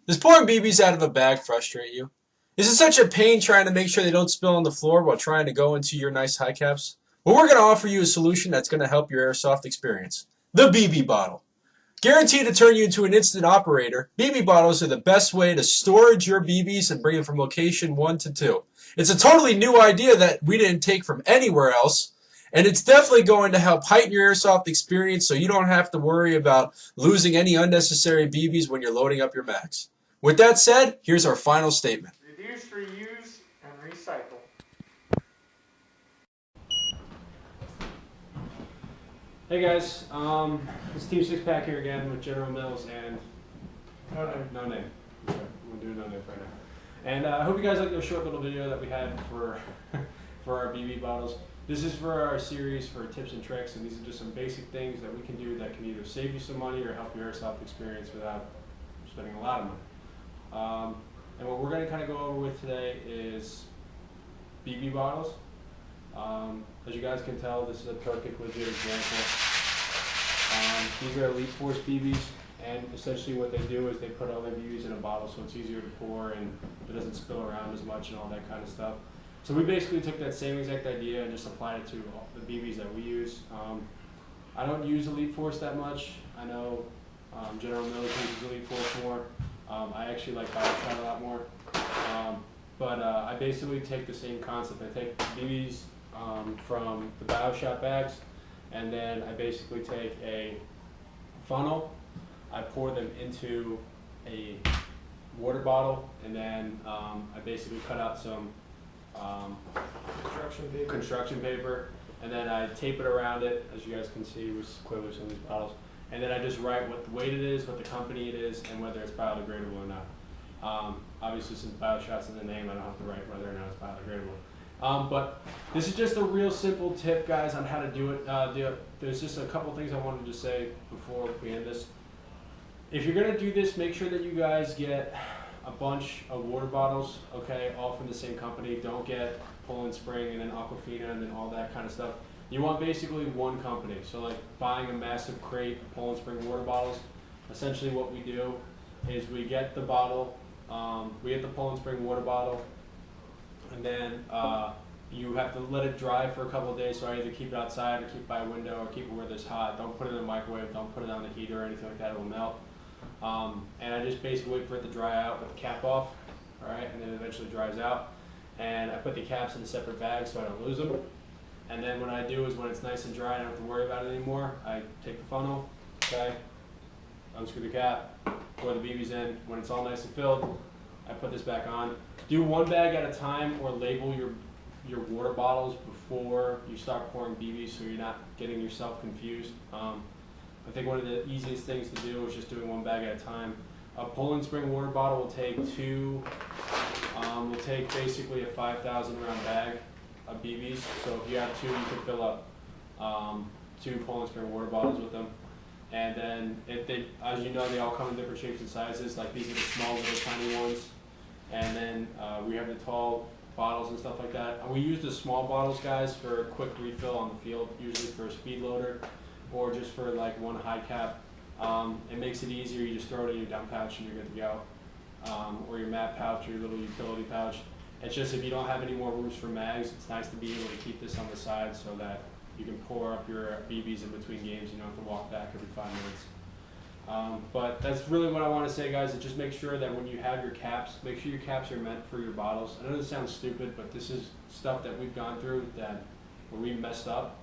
Does pouring BBs out of a bag frustrate you? Is it such a pain trying to make sure they don't spill on the floor while trying to go into your nice high caps? Well, we're going to offer you a solution that's going to help your airsoft experience. The BB bottle. Guaranteed to turn you into an instant operator, BB bottles are the best way to storage your BBs and bring them from location 1 to 2. It's a totally new idea that we didn't take from anywhere else, and it's definitely going to help heighten your airsoft experience so you don't have to worry about losing any unnecessary BBs when you're loading up your mags. With that said, here's our final statement. Reduce, reuse, and recycle. Hey guys, it's Team Six Pack here again with General Mills and no name. Okay, we'll do no name right now. And I hope you guys like the short little video that we had for for our BB bottles. This is for our series for tips and tricks, and these are just some basic things that we can do that can either save you some money or help your airsoft experience without spending a lot of money. And what we're going to kind of go over with today is BB bottles. As you guys can tell, this is a perfect legit example. These are Elite Force BBs, and essentially what they do is they put all their BBs in a bottle so it's easier to pour and it doesn't spill around as much and all that kind of stuff. So we basically took that same exact idea and just applied it to all the BBs that we use. I don't use Elite Force that much. I know General Mills uses Elite Force more. I actually like BioShot a lot more. But I basically take the same concept. I take BBs from the BioShot bags, and then I basically take a funnel, I pour them into a water bottle, and then I basically cut out some construction paper, and then I tape it around it, as you guys can see with clearly some of these bottles, and then I just write what the weight it is, what the company it is, and whether it's biodegradable or not. Obviously, since BioShot's in the name, I don't have to write whether or not it's biodegradable. But this is just a real simple tip, guys, on how to do it. There's just a couple things I wanted to say before we end this. If you're going to do this, make sure that you guys get a bunch of water bottles, okay, all from the same company. Don't get Poland Spring and then Aquafina and then all that kind of stuff. You want basically one company. So like buying a massive crate of Poland Spring water bottles, essentially what we do is we get the bottle, we get the Poland Spring water bottle, and then you have to let it dry for a couple of days. So I either keep it outside or keep it by a window or keep it where it's hot. Don't put it in the microwave, don't put it on the heater or anything like that, it will melt. And I just basically wait for it to dry out with the cap off, all right, and then it eventually dries out. And I put the caps in a separate bag so I don't lose them. And then what I do is when it's nice and dry, I don't have to worry about it anymore. I take the funnel, okay, unscrew the cap, pour the BBs in. When it's all nice and filled, I put this back on. Do one bag at a time, or label your water bottles before you start pouring BBs so you're not getting yourself confused. I think one of the easiest things to do is just doing one bag at a time. A Poland Spring water bottle will take will take basically a 5,000 round bag of BBs. So if you have two, you can fill up 2 Poland Spring water bottles with them. And then, as you know, they all come in different shapes and sizes. Like these are the small little tiny ones. And then we have the tall bottles and stuff like that. And we use the small bottles, guys, for a quick refill on the field, usually for a speed loader or just for like one high cap. It makes it easier. You just throw it in your dump pouch and you're good to go. Or your mat pouch or your little utility pouch. It's just if you don't have any more rooms for mags, it's nice to be able to keep this on the side so that you can pour up your BBs in between games. You don't have to walk back every 5 minutes. But that's really what I want to say, guys. Is just make sure that when you have your caps, make sure your caps are meant for your bottles. I know this sounds stupid, but this is stuff that we've gone through where we messed up.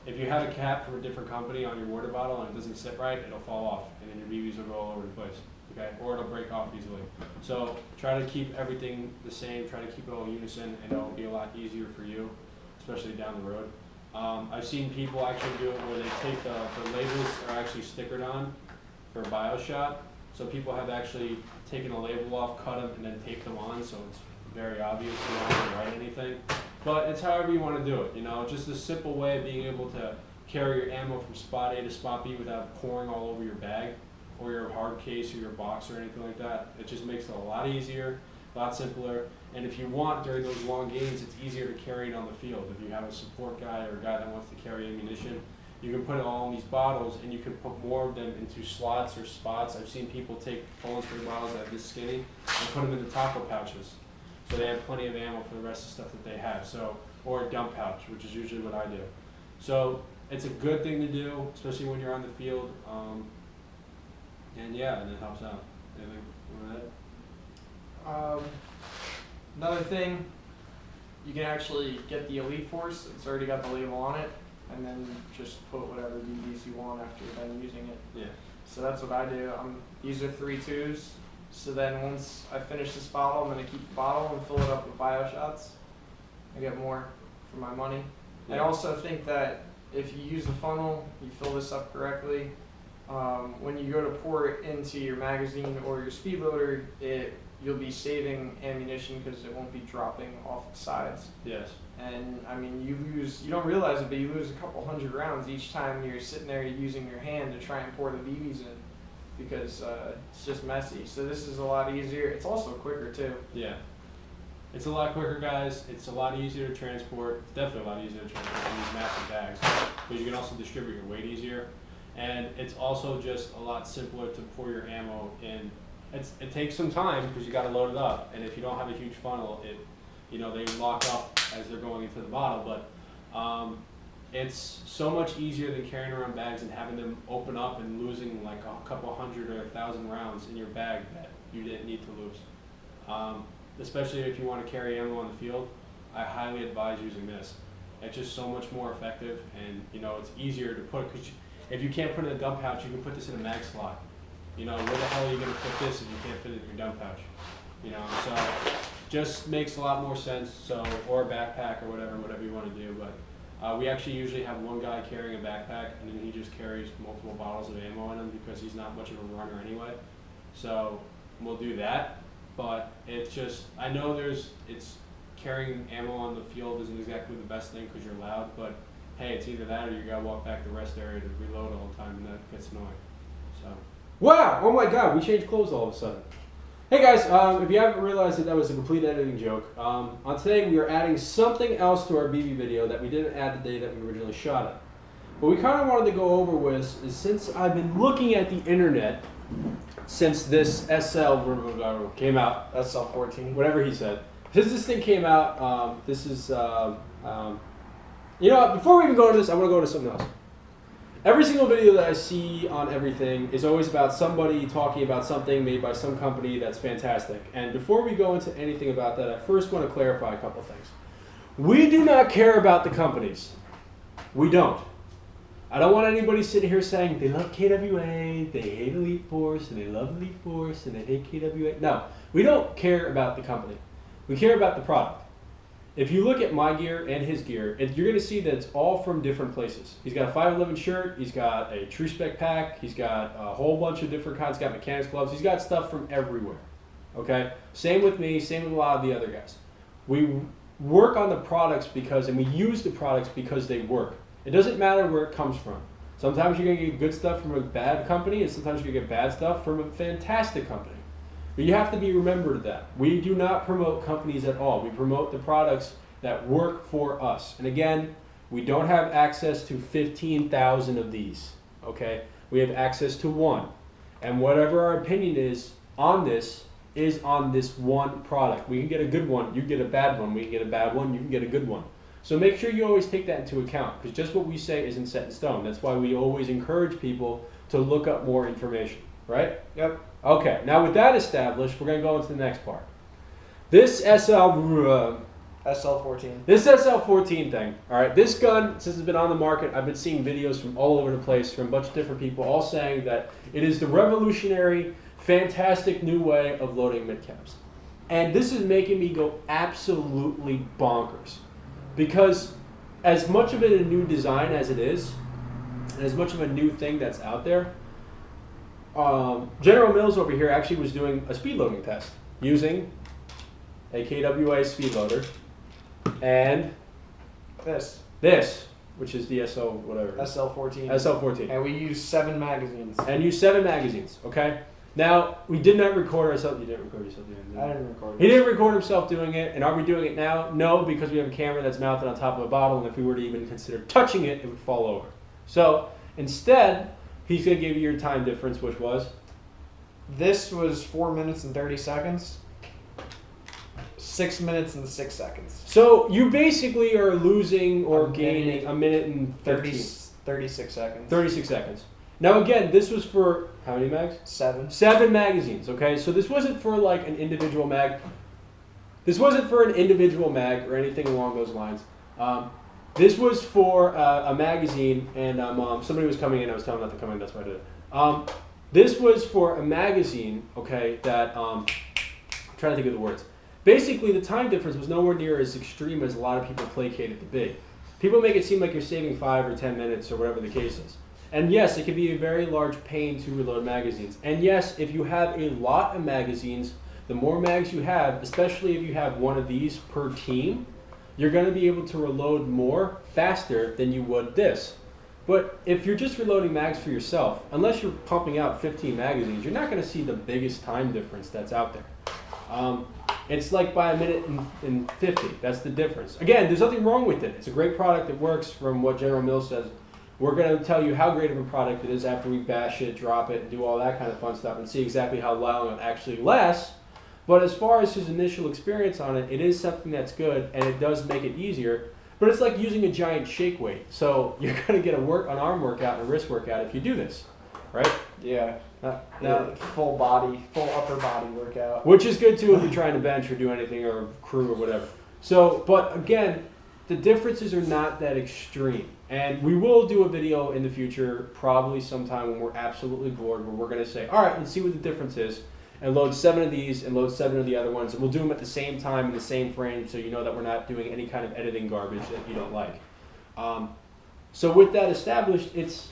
If you have a cap from a different company on your water bottle and it doesn't sit right, it'll fall off, and then your BBs will go all over the place. Okay, or it'll break off easily. So try to keep everything the same. Try to keep it all in unison, and it'll be a lot easier for you, especially down the road. I've seen people actually do it where they take the labels are actually stickered on for BioShot. So people have actually taken a label off, cut them, and then taped them on, so it's very obvious you don't have to write anything. But it's however you want to do it, you know, just a simple way of being able to carry your ammo from spot A to spot B without pouring all over your bag or your hard case or your box or anything like that. It just makes it a lot easier, a lot simpler. And if you want, during those long games, it's easier to carry it on the field. If you have a support guy or a guy that wants to carry ammunition, You can put it all in these bottles, and you can put more of them into slots or spots. I've seen people take Poland Spring bottles that are this skinny and put them into taco pouches, so they have plenty of ammo for the rest of the stuff that they have. So, or a dump pouch, which is usually what I do. So it's a good thing to do, especially when you're on the field. And yeah, and it helps out. Anything with that? Another thing, you can actually get the Elite Force. It's already got the label on it, and then just put whatever BBs you want after you're done using it. Yeah. So that's what I do. These are 3.2s. So then once I finish this bottle, I'm going to keep the bottle and fill it up with BioShots. I get more for my money. Yeah. I also think that if you use a funnel, you fill this up correctly. When you go to pour it into your magazine or your speed loader, you'll be saving ammunition because it won't be dropping off the sides. Yes. And I mean, you don't realize it, but you lose a couple hundred rounds each time you're sitting there using your hand to try and pour the BBs in, because it's just messy. So this is a lot easier. It's also quicker too. Yeah. It's a lot quicker, guys. It's a lot easier to transport. It's definitely a lot easier to transport than these massive bags, because you can also distribute your weight easier. And it's also just a lot simpler to pour your ammo in. It takes some time because you got to load it up, and if you don't have a huge funnel, they lock up as they're going into the bottle. But it's so much easier than carrying around bags and having them open up and losing like a couple hundred or 1,000 rounds in your bag that you didn't need to lose. Especially if you want to carry ammo on the field, I highly advise using this. It's just so much more effective, and it's easier to put, because if you can't put it in a dump pouch, you can put this in a mag slot. Where the hell are you going to put this if you can't fit it in your dump pouch? So just makes a lot more sense. So, or a backpack or whatever you want to do. But we actually usually have one guy carrying a backpack, and then he just carries multiple bottles of ammo in him because he's not much of a runner anyway. So we'll do that. But it's just, I know it's carrying ammo on the field isn't exactly the best thing because you're loud, but hey, it's either that or you gotta walk back to the rest area to reload all the time, and that gets annoying. So. Wow! Oh my God, we changed clothes all of a sudden. Hey guys, if you haven't realized that was a complete editing joke, on today we are adding something else to our BB video that we didn't add the day that we originally shot it. What we kind of wanted to go over was, is since I've been looking at the internet since this SL came out, SL14, whatever he said, since this thing came out, this is, before we even go into this, I want to go into something else. Every single video that I see on everything is always about somebody talking about something made by some company that's fantastic. And before we go into anything about that, I first want to clarify a couple things. We do not care about the companies. We don't. I don't want anybody sitting here saying they love KWA, they hate Elite Force, and they love Elite Force, and they hate KWA. No, we don't care about the company. We care about the product. If you look at my gear and his gear, you're going to see that it's all from different places. He's got a 511 shirt, he's got a True Spec pack, he's got a whole bunch of different kinds, he's got mechanics gloves, he's got stuff from everywhere. Okay? Same with me, same with a lot of the other guys. We work on the products and we use the products because they work. It doesn't matter where it comes from. Sometimes you're going to get good stuff from a bad company, and sometimes you're going to get bad stuff from a fantastic company. But you have to be remembered that. We do not promote companies at all. We promote the products that work for us. And again, we don't have access to 15,000 of these, okay? We have access to one. And whatever our opinion is on this one product. We can get a good one, you can get a bad one. We can get a bad one, you can get a good one. So make sure you always take that into account, because just what we say isn't set in stone. That's why we always encourage people to look up more information, right? Yep. Okay, now with that established, we're going to go into the next part. This SL14. This SL14 thing, all right, this gun, since it's been on the market, I've been seeing videos from all over the place from a bunch of different people all saying that it is the revolutionary, fantastic new way of loading mid-caps. And this is making me go absolutely bonkers. Because as much of it a new design as it is, and as much of a new thing that's out there, General Mills over here actually was doing a speed loading test using a KWA speed loader and this, which is the SL14. SL14. And we use 7 magazines. And use 7 magazines, okay? Now, we did not record ourselves. You didn't record yourself doing it. I didn't record it. He didn't record himself doing it. And are we doing it now? No, because we have a camera that's mounted on top of a bottle, and if we were to even consider touching it, it would fall over. So instead, he's going to give you your time difference, which was? This was 4 minutes and 30 seconds. 6 minutes and 6 seconds. So you basically are losing or gaining a minute and 36 seconds. 36 seconds. Now again, this was for how many mags? 7. 7 magazines, okay? So this wasn't for like an individual mag. This wasn't for an individual mag or anything along those lines. This was for a magazine, and somebody was coming in. I was telling them not to come in. That's why I did it. This was for a magazine, okay, that, I'm trying to think of the words. Basically, the time difference was nowhere near as extreme as a lot of people placate it to be. People make it seem like you're saving 5 or 10 minutes or whatever the case is. And yes, it can be a very large pain to reload magazines. And yes, if you have a lot of magazines, the more mags you have, especially if you have one of these per team, you're going to be able to reload more faster than you would this. But if you're just reloading mags for yourself, unless you're pumping out 15 magazines, you're not going to see the biggest time difference that's out there. It's like by a minute and 50. That's the difference. Again, there's nothing wrong with it. It's a great product. It works from what General Mills says. We're going to tell you how great of a product it is after we bash it, drop it, and do all that kind of fun stuff and see exactly how long it actually lasts. But as far as his initial experience on it, it is something that's good, and it does make it easier. But it's like using a giant shake weight. So you're going to get an arm workout and a wrist workout if you do this, right? Yeah. Full upper body workout. Which is good too if you're trying to bench or do anything or crew or whatever. So, but again, the differences are not that extreme. And we will do a video in the future, probably sometime when we're absolutely bored, where we're going to say, all right, let's see what the difference is, and load 7 of these and load 7 of the other ones, and we'll do them at the same time in the same frame so you know that we're not doing any kind of editing garbage that you don't like. So with that established, it's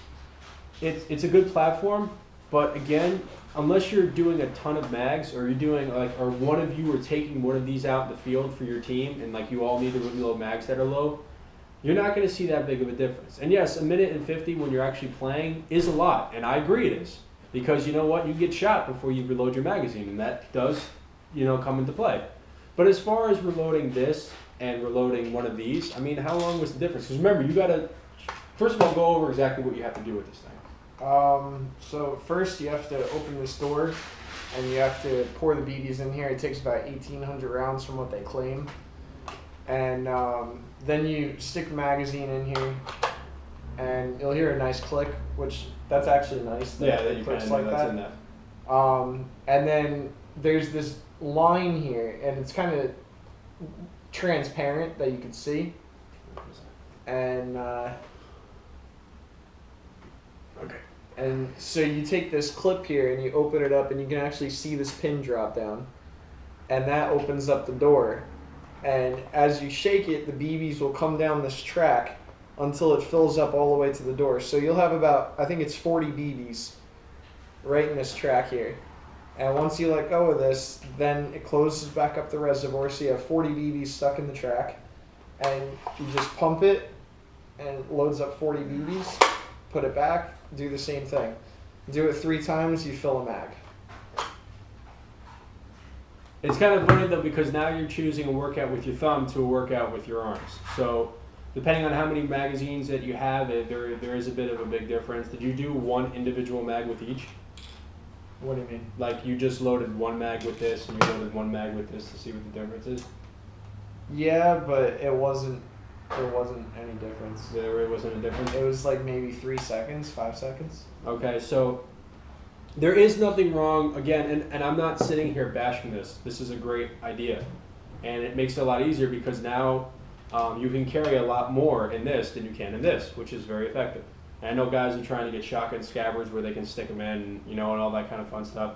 a good platform, but again, unless you're doing a ton of mags, or you're doing or one of you are taking one of these out in the field for your team, and like you all need to reload mags that are low, you're not going to see that big of a difference. And yes, a minute and 50 when you're actually playing is a lot, and I agree it is. Because you know what, you get shot before you reload your magazine, and that does, come into play. But as far as reloading this and reloading one of these, I mean, how long was the difference? Because remember, you got to, first of all, go over exactly what you have to do with this thing. So first you have to open this door, and you have to pour the BBs in here. It takes about 1,800 rounds from what they claim. And then you stick the magazine in here, and you'll hear a nice click, which that's actually nice. Yeah, that you clicks can like that's that. in that. And then there's this line here, and it's kind of transparent that you can see. And Okay. and so you take this clip here and you open it up, and you can actually see this pin drop down, and that opens up the door. And as you shake it, the BBs will come down this track until it fills up all the way to the door. So you'll have about, I think it's 40 BBs right in this track here. And once you let go of this, then it closes back up the reservoir, so you have 40 BBs stuck in the track. And you just pump it, and it loads up 40 BBs, put it back, do the same thing. Do it 3 times, you fill a mag. It's kind of funny though, because now you're choosing a workout with your thumb to a workout with your arms. So depending on how many magazines that you have, there is a bit of a big difference. Did you do one individual mag with each? What do you mean? Like you just loaded one mag with this and you loaded one mag with this to see what the difference is? Yeah, but there wasn't any difference. There really wasn't a difference? It was like maybe 3 seconds, 5 seconds. Okay, so there is nothing wrong, again, and I'm not sitting here bashing this. This is a great idea. And it makes it a lot easier because now you can carry a lot more in this than you can in this, which is very effective. And I know guys are trying to get shotgun scabbards where they can stick them in, and all that kind of fun stuff.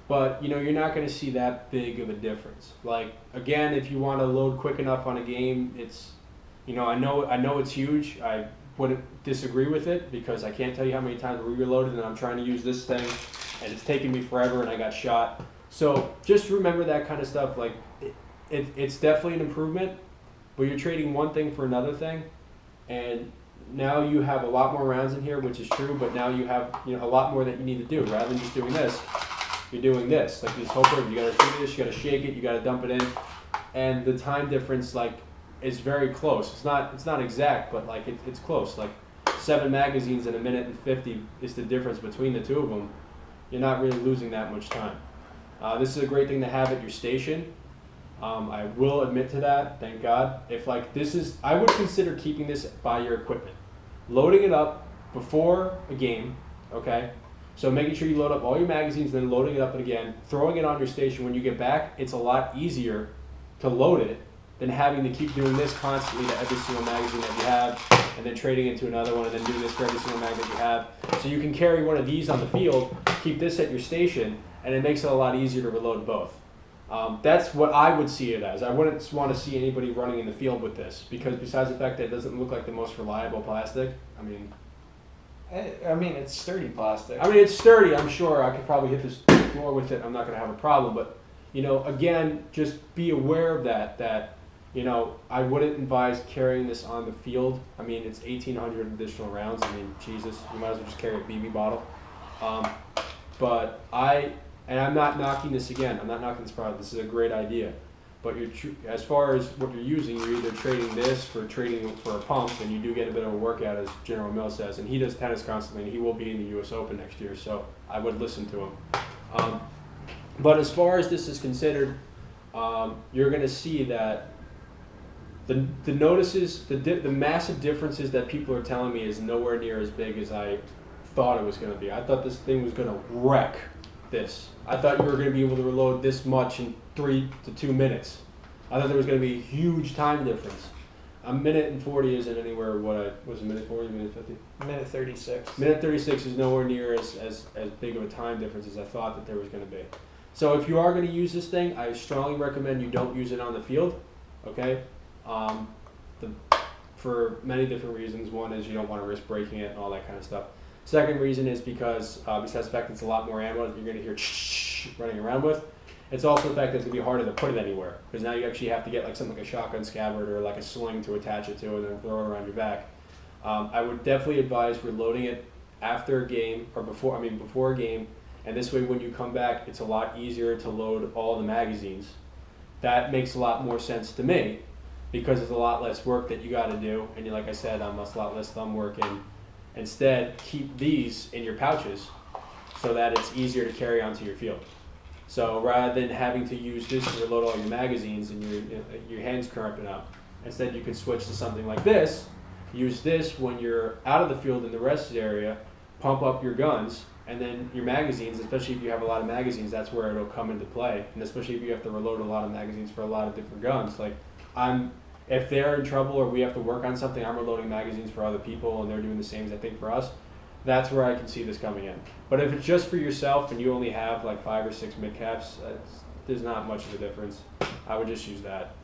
But, you're not going to see that big of a difference. Like, again, if you want to load quick enough on a game, it's, I know it's huge. I wouldn't disagree with it because I can't tell you how many times we reloaded and I'm trying to use this thing and it's taking me forever and I got shot. So just remember that kind of stuff. Like, it's definitely an improvement, but you're trading one thing for another thing, and now you have a lot more rounds in here, which is true, but now you have a lot more that you need to do. Rather than just doing this, you're doing this. Like this whole thing, you gotta do this, you gotta shake it, you gotta dump it in, and the time difference is very close. It's not exact, but it's close. Like 7 magazines in 1:50 is the difference between the two of them, you're not really losing that much time. This is a great thing to have at your station. I will admit to that, thank God. If like this is, I would consider keeping this by your equipment. Loading it up before a game, okay? So making sure you load up all your magazines, then loading it up again, throwing it on your station when you get back, it's a lot easier to load it than having to keep doing this constantly to every single magazine that you have, and then trading into another one, and then doing this for every single magazine you have. So you can carry one of these on the field, keep this at your station, and it makes it a lot easier to reload both. That's what I would see it as. I wouldn't want to see anybody running in the field with this, because besides the fact that it doesn't look like the most reliable plastic, I mean, it's sturdy plastic. I mean, it's sturdy. I'm sure I could probably hit this floor with it. I'm not going to have a problem. But, you know, again, just be aware of that, you know, I wouldn't advise carrying this on the field. I mean, it's 1,800 additional rounds. I mean, Jesus, you might as well just carry a BB bottle. And I'm not knocking this again. I'm not knocking this product. This is a great idea. But as far as what you're using, you're either trading this for a pump, and you do get a bit of a workout, as General Mills says. And he does tennis constantly, and he will be in the U.S. Open next year, so I would listen to him. But as far as this is considered, you're going to see that the massive differences that people are telling me is nowhere near as big as I thought it was going to be. I thought this thing was going to wreck this. I thought you were going to be able to reload this much in 3 to 2 minutes. I thought there was going to be a huge time difference. A 1:40 isn't anywhere what was a 1:40, 1:50? 1:36. 1:36 is nowhere near as big of a time difference as I thought that there was going to be. So if you are going to use this thing, I strongly recommend you don't use it on the field, okay? For many different reasons. One is you don't want to risk breaking it and all that kind of stuff. Second reason is because, besides the fact that it's a lot more ammo that you're going to hear running around with, it's also the fact that it's going to be harder to put it anywhere. Because now you actually have to get like something like a shotgun scabbard or like a sling to attach it to and then throw it around your back. I would definitely advise reloading it after a game, or before a game, and this way when you come back, it's a lot easier to load all the magazines. That makes a lot more sense to me, because it's a lot less work that you got to do, and like I said, a lot less thumb work, and instead keep these in your pouches so that it's easier to carry onto your field. So rather than having to use this to reload all your magazines and your hands cramping up, instead you can switch to something like this. Use this when you're out of the field in the rest area, pump up your guns, and then your magazines, especially if you have a lot of magazines, that's where it'll come into play. And especially if you have to reload a lot of magazines for a lot of different guns. Like if they're in trouble or we have to work on something, I'm reloading magazines for other people and they're doing the same as I think for us. That's where I can see this coming in. But if it's just for yourself and you only have like 5 or 6 mid caps, there's not much of a difference. I would just use that.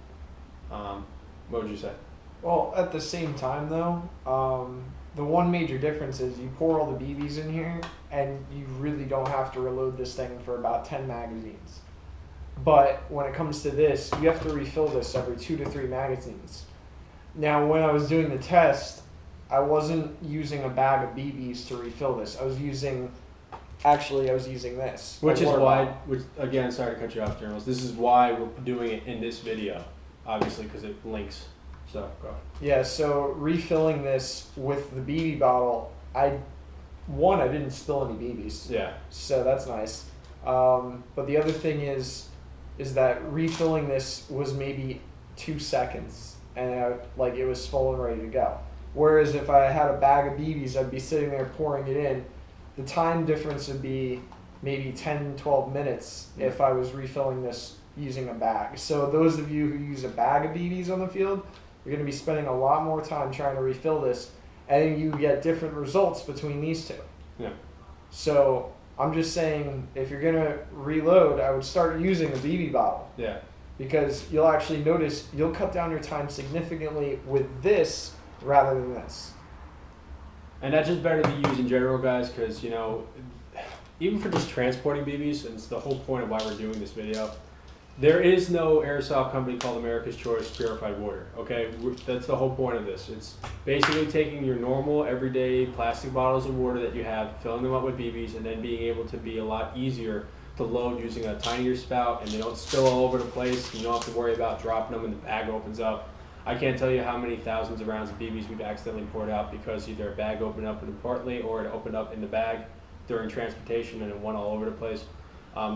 What would you say? Well, at the same time though, the one major difference is you pour all the BBs in here and you really don't have to reload this thing for about 10 magazines. But when it comes to this, you have to refill this every 2 to 3 magazines. Now, when I was doing the test, I wasn't using a bag of BBs to refill this. I was using this. Which is why, again, sorry to cut you off, journalists. This is why we're doing it in this video, obviously, because it links. So, go. Yeah, so refilling this with the BB bottle, I didn't spill any BBs. Yeah. So that's nice. But the other thing is that refilling this was maybe 2 seconds, and it was full and ready to go. Whereas if I had a bag of BBs, I'd be sitting there pouring it in. The time difference would be maybe 10, 12 minutes if I was refilling this using a bag. So those of you who use a bag of BBs on the field, you're going to be spending a lot more time trying to refill this, and you get different results between these two. Yeah. So I'm just saying, if you're going to reload, I would start using a BB bottle. Yeah. Because you'll actually notice you'll cut down your time significantly with this rather than this. And that's just better to use in general, guys, because, even for just transporting BBs, and it's the whole point of why we're doing this video, there is no airsoft company called America's Choice Purified Water, okay? That's the whole point of this. It's basically taking your normal, everyday plastic bottles of water that you have, filling them up with BBs, and then being able to be a lot easier to load using a tinier spout, and they don't spill all over the place. You don't have to worry about dropping them and the bag opens up. I can't tell you how many thousands of rounds of BBs we've accidentally poured out because either a bag opened up partly or it opened up in the bag during transportation and it went all over the place.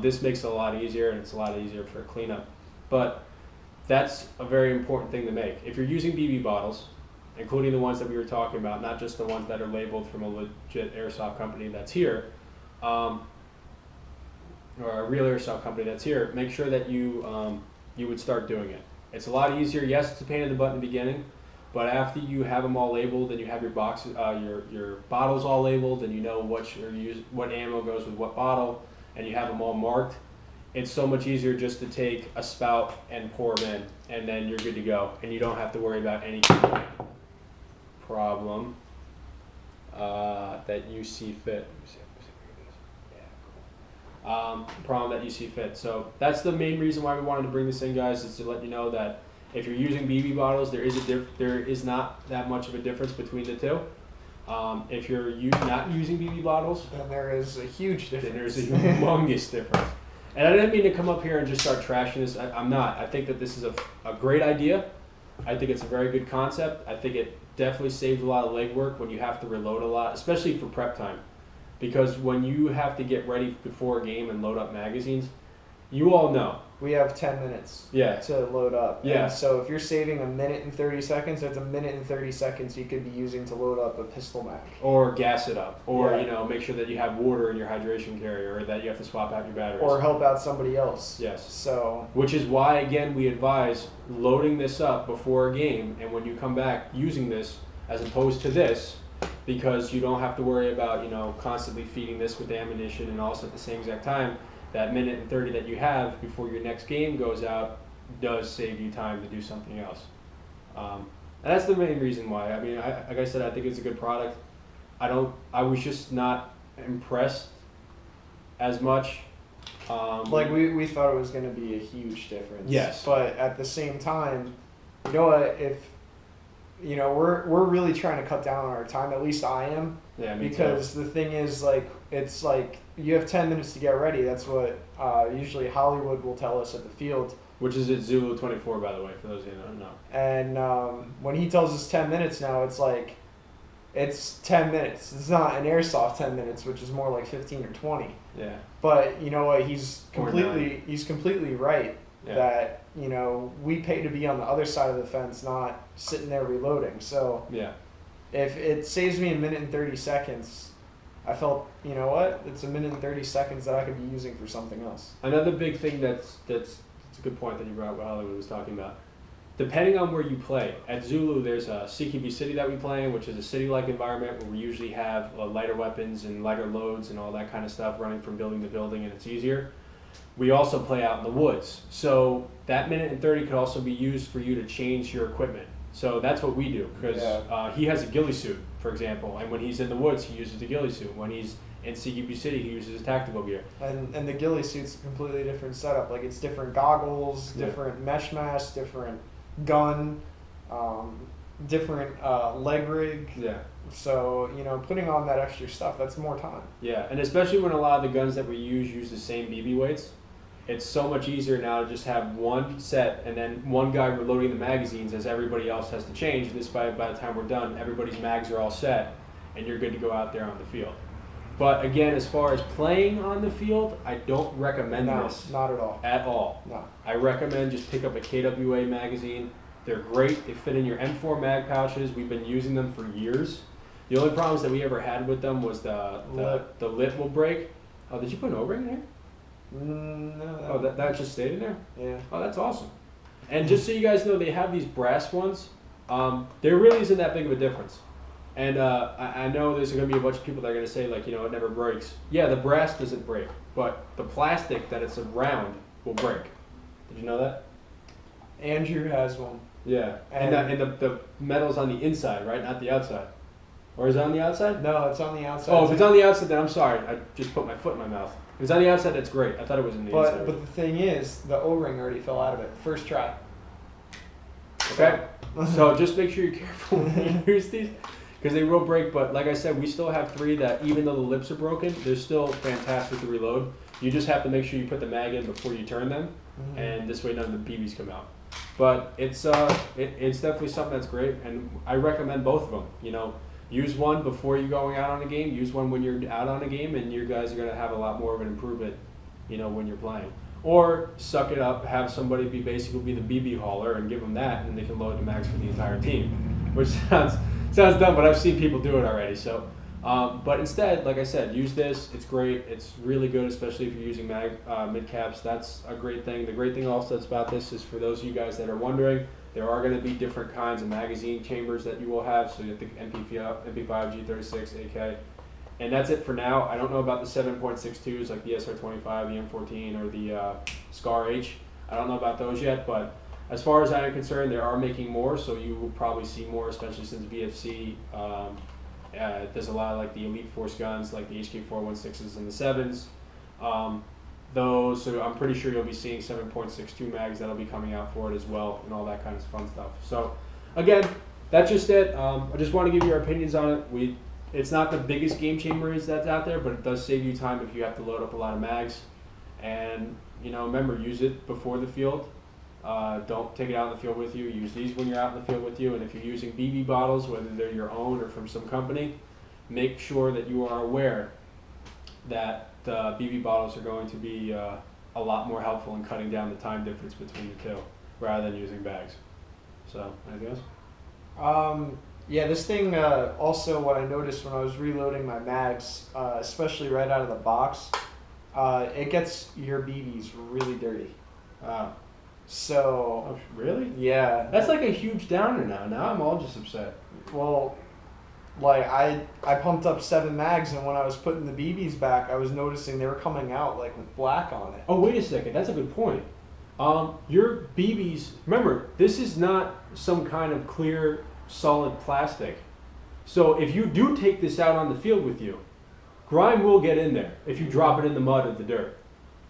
This makes it a lot easier, and it's a lot easier for cleanup. But that's a very important thing to make. If you're using BB bottles, including the ones that we were talking about, not just the ones that are labeled from a legit airsoft company that's here, or a real airsoft company that's here, make sure that you would start doing it. It's a lot easier. Yes, it's a pain in the butt in the beginning, but after you have them all labeled and you have your boxes, your bottles all labeled, and you know what ammo goes with what bottle, and you have them all marked, it's so much easier just to take a spout and pour them in, and then you're good to go, and you don't have to worry about any problem that you see fit. Problem that you see fit. So that's the main reason why we wanted to bring this in, guys, is to let you know that if you're using BB bottles, there is not that much of a difference between the two. If you're not using BB bottles, then there is a huge difference. Then there's a humongous difference. And I didn't mean to come up here and just start trashing this. I'm not. I think that this is a great idea. I think it's a very good concept. I think it definitely saves a lot of legwork when you have to reload a lot, especially for prep time. Because when you have to get ready before a game and load up magazines, you all know. We have 10 minutes to load up. Yeah. And so if you're saving a minute and 30 seconds, that's a minute and 30 seconds you could be using to load up a pistol mag. Or gas it up. Or, make sure that you have water in your hydration carrier, or that you have to swap out your batteries. Or help out somebody else. Yes. So. Which is why, again, we advise loading this up before a game, and when you come back, using this as opposed to this, because you don't have to worry about, constantly feeding this with ammunition and also at the same exact time. That minute and 30 that you have before your next game goes out does save you time to do something else. And that's the main reason why. I mean, like I said, I think it's a good product. I was just not impressed as much. We thought it was going to be a huge difference. Yes. But at the same time, you know what, we're really trying to cut down on our time, at least I am. Yeah, me because too. The thing is, it's like you have 10 minutes to get ready. That's what usually Hollywood will tell us at the field. Which is at Zulu 24, by the way, for those of you that don't know. And when he tells us 10 minutes now, it's like, it's 10 minutes. It's not an airsoft 10 minutes, which is more like 15 or 20. Yeah. But you know what? He's completely right. Yeah. That we pay to be on the other side of the fence, not sitting there reloading. So yeah. If it saves me a minute and 30 seconds, I felt, it's a minute and 30 seconds that I could be using for something else. Another big thing that's a good point that you brought up, what Hollywood was talking about. Depending on where you play, at Zulu there's a CQB City that we play in, which is a city-like environment where we usually have lighter weapons and lighter loads and all that kind of stuff running from building to building, and it's easier. We also play out in the woods. So that minute and 30 could also be used for you to change your equipment. So that's what we do, because he has a ghillie suit, for example, and when he's in the woods, he uses the ghillie suit. When he's in CQB City, he uses his tactical gear. And the ghillie suit's a completely different setup. Like, it's different goggles, different mesh mask, different gun, different leg rig. Yeah. So, putting on that extra stuff, that's more time. Yeah, and especially when a lot of the guns that we use the same BB weights, it's so much easier now to just have one set and then one guy reloading the magazines as everybody else has to change. And this by the time we're done, everybody's mags are all set and you're good to go out there on the field. But again, as far as playing on the field, I don't recommend this. Not at all. At all. No. I recommend just pick up a KWA magazine. They're great. They fit in your M4 mag pouches. We've been using them for years. The only problems that we ever had with them was the lip will break. Oh, did you put an O-ring in here? No. Oh, that just stayed in there? Yeah. Oh, that's awesome. And just so you guys know, they have these brass ones. There really isn't that big of a difference. And I know there's going to be a bunch of people that are going to say, it never breaks. Yeah, the brass doesn't break, but the plastic that it's around will break. Did you know that? Andrew has one. Yeah. And the metal's on the inside, right? Not the outside. Or is it on the outside? No, it's on the outside. Oh, if it's on the outside, then I'm sorry. I just put my foot in my mouth. If it's on the outside, that's great. I thought it was in the inside. But the thing is, the O-ring already fell out of it. First try. Okay? So just make sure you're careful when you use these, because they will break. But like I said, we still have 3 that, even though the lips are broken, they're still fantastic to reload. You just have to make sure you put the mag in before you turn them, and this way none of the BBs come out. But it's definitely something that's great, and I recommend both of them. You know, use one before you're going out on a game. Use one when you're out on a game, and you guys are going to have a lot more of an improvement, you know, when you're playing. Or suck it up, have somebody be the BB hauler, and give them that, and they can load the mags for the entire team. Which sounds dumb, but I've seen people do it already. So, but instead, like I said, use this. It's great. It's really good, especially if you're using mid caps. That's a great thing. The great thing also that's about this is for those of you guys that are wondering, there are going to be different kinds of magazine chambers that you will have. So you have the MP5, G36, AK. And that's it for now. I don't know about the 7.62s like the SR25, the M14, or the Scar H. I don't know about those yet, but as far as I am concerned, they are making more, so you will probably see more, especially since VFC there's a lot of like the Elite Force guns, like the HK416s and the 7s. So I'm pretty sure you'll be seeing 7.62 mags that'll be coming out for it as well, and all that kind of fun stuff. So again, that's just it. I just want to give you our opinions on it. It's not the biggest game changer that's out there, but it does save you time if you have to load up a lot of mags. And you know, remember, use it before the field. Don't take it out in the field with you. Use these when you're out in the field with you. And if you're using BB bottles, whether they're your own or from some company, make sure that you are aware that the BB bottles are going to be a lot more helpful in cutting down the time difference between the two, rather than using bags. So, anything else? Yeah, this thing, also what I noticed when I was reloading my mags, especially right out of the box, it gets your BBs really dirty. So... Oh, really? Yeah. That's like a huge downer now. Now I'm all just upset. Well, like I pumped up 7 mags, and when I was putting the BBs back, I was noticing they were coming out like with black on it. Oh, wait a second. That's a good point. Your BBs, remember, this is not some kind of clear, solid plastic. So if you do take this out on the field with you, grime will get in there if you drop it in the mud or the dirt.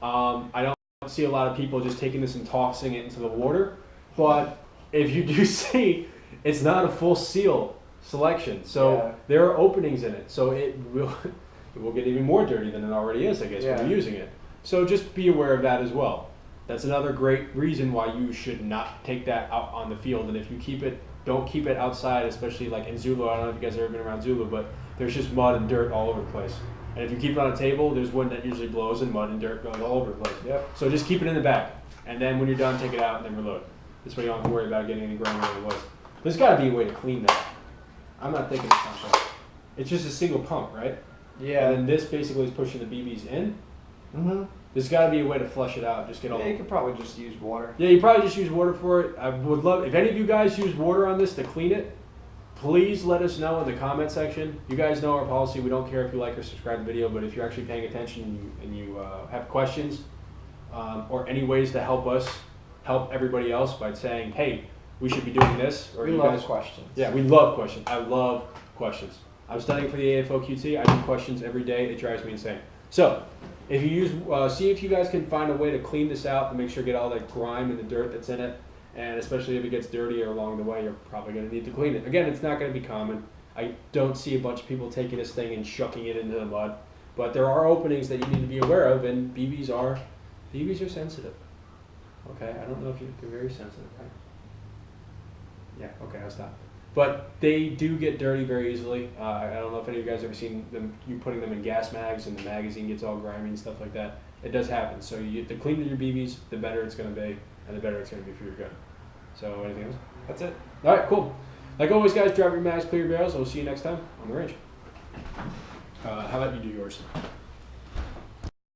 I don't see a lot of people just taking this and tossing it into the water, but if you do see, it's not a full seal selection, so Yeah. there are openings in it, so it will get even more dirty than it already is, I guess, when you're using it. So just be aware of that as well. That's another great reason why you should not take that out on the field, and if you keep it, don't keep it outside, especially like in Zulu. I don't know if you guys have ever been around Zulu, but there's just mud and dirt all over the place. And if you keep it on a table, there's wind that usually blows and mud and dirt goes all over the place. Yep. So just keep it in the back. And then when you're done, take it out and then reload. This way you don't have to worry about getting any grime where it was. There's got to be a way to clean that. I'm not thinking of something. It's just a single pump, right? Yeah. And then this basically is pushing the BBs in. Mm-hmm. There's got to be a way to flush it out. Just get all. Yeah, you could probably just use water. Yeah, you probably just use water for it. I would love, if any of you guys use water on this to clean it, please let us know in the comment section. You guys know our policy. We don't care if you like or subscribe to the video, but if you're actually paying attention and you have questions or any ways to help us help everybody else by saying, hey, we should be doing this. Or We you love guys, questions. Yeah, we love questions. I love questions. I'm studying for the AFOQT. I do questions every day. It drives me insane. So if you use, see if you guys can find a way to clean this out to make sure you get all that grime and the dirt that's in it. And especially if it gets dirtier along the way, you're probably going to need to clean it. Again, it's not going to be common. I don't see a bunch of people taking this thing and shucking it into the mud. But there are openings that you need to be aware of, and BBs are sensitive. Okay, I don't know if they're very sensitive, right? Yeah, okay, I'll stop. But they do get dirty very easily. I don't know if any of you guys have ever seen them, you putting them in gas mags and the magazine gets all grimy and stuff like that. It does happen. So the cleaner your BBs, the better it's going to be, and the better it's going to be for your gun. So anything else? That's it. All right, cool. Like always, guys, drop your mags, clear your barrels. We'll see you next time on the range. How about you do yours?